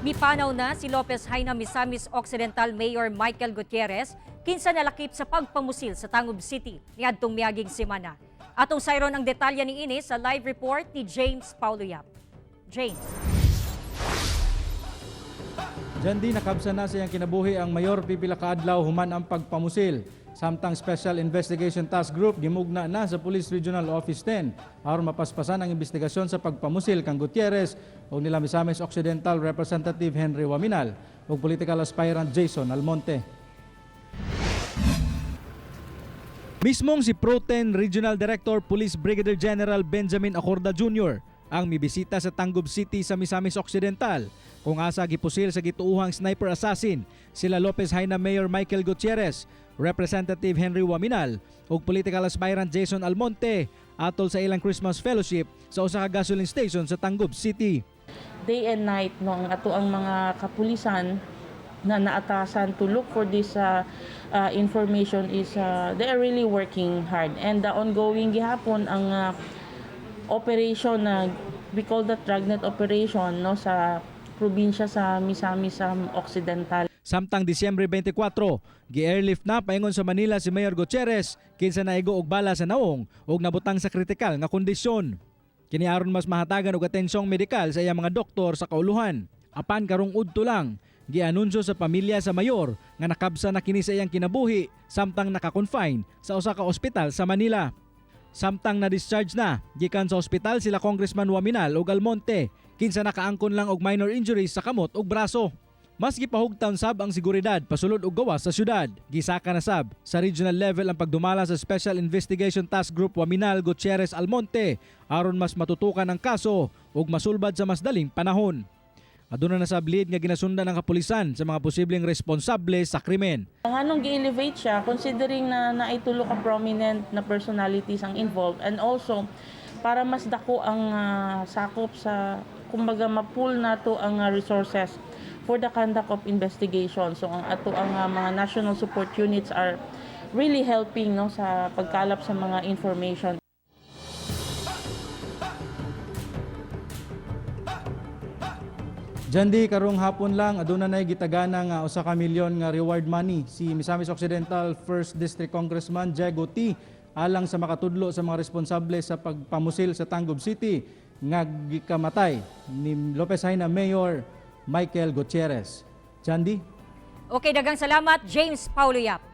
Mipanaw na si Lopez Haina Misamis Occidental Mayor Michael Gutierrez kinsa nalakip sa pagpamusil sa Tangub City niadtong miaging semana. Atong sayron ang detalye ni ini sa live report ni James Paulo Yap. James. Diyan di nakabsa na sa iyang kinabuhi ang mayor pipila ka adlaw human ang pagpamusil. Samtang Special Investigation Task Group gimugna na sa Police Regional Office 10 aron mapaspasan ang investigasyon sa pagpamusil kang Gutierrez o nila Misamis Occidental Representative Henry Waminal ug political aspirant Jason Almonte. Mismong si Pro-10 Regional Director Police Brigadier General Benjamin Acorda Jr. ang mibisita sa Tangub City sa Misamis Occidental kung asa gipusil sa gituuhang sniper assassin sila Lopez Haina Mayor Michael Gutierrez, Representative Henry Waminal ug political aspirant Jason Almonte atol sa ilang Christmas fellowship sa usa ka gasoline station sa Tangub City. Day and night no ang ato ang mga kapulisan na naatasan to look for this information is they are really working hard, and the ongoing gihapon ang operation na we call that dragnet operation no sa probinsya sa Misamis Occidental. Samtang Disyembre 24, gi-airlift na paingon sa Manila si Mayor Gutierrez kinsa naigo og bala sa naong ug nabutang sa kritikal nga kondisyon. Kini aron mas mahatagan og atensyong medikal sa iyang mga doktor sa kauluhan. Apan karong udto lang, gianunsyo sa pamilya sa mayor nga nakabsa na kini sa iyang kinabuhi samtang naka-confine sa usa ka ospital sa Manila. Samtang na-discharge na gikan sa ospital sila Congressman Waminal ug Almonte kinsa nakaangkon lang og minor injuries sa kamot ug braso. Mas gipahugtaw sab ang seguridad pasulod og gawas sa syudad. Gisaka na sab sa regional level ang pagdumala sa Special Investigation Task Group Waminal Gutierrez Almonte aron mas matutukan ang kaso ug masulbad sa mas daling panahon. Aduna na sab lead nga ginasundan ng kapulisan sa mga posibleng responsable sa krimen. Nganong gi-elevate siya considering na naitulo ka prominent na personalities ang involved, and also para mas dako ang sakop sa kumbaga ma-pool nato ang resources for the conduct of investigation. So ang ato ang mga national support units are really helping no sa pagkalap sa mga information. Diyan di karong hapon lang aduna nay gitagana nga usa ka milyon nga reward money si Misamis Occidental 1st District Congressman Diego T. alang sa makatudlo sa mga responsable sa pagpamusil sa Tangub City nga gikamatay ni Lopez Haina Mayor Michael Gutierrez. Diyan di. Okay, dagang salamat James Paulo Yap.